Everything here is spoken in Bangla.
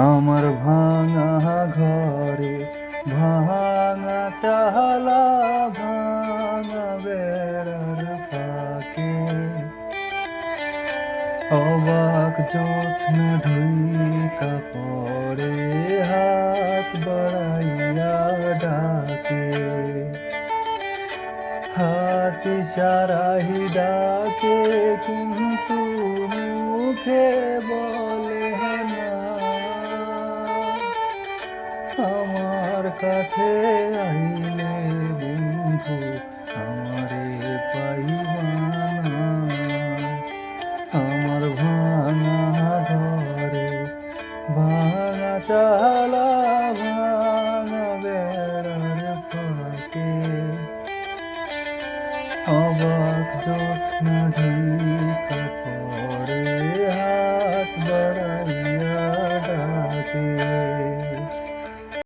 আমার ভাঙা ঘরে ভাঙা চালা, ভাঙা বেড়ার ফাঁকে অবাক জ্যোৎস্না ঢুইকা পড়ে, হাত বাড়াইয়া ডাকে, হাত ইশারায় ডাকে, কিন্তু মুখে বলে না। আমার কাছে আইলে বন্ধু আমারে পাইবা না। আমার ভাঙা ঘরে ভাঙা চালা, ভাঙা বেড়ার ফাঁকে অবাক জ্যোৎস্না ঢুইকা পড়ে, হাত বাড়াইয়া ডাকে।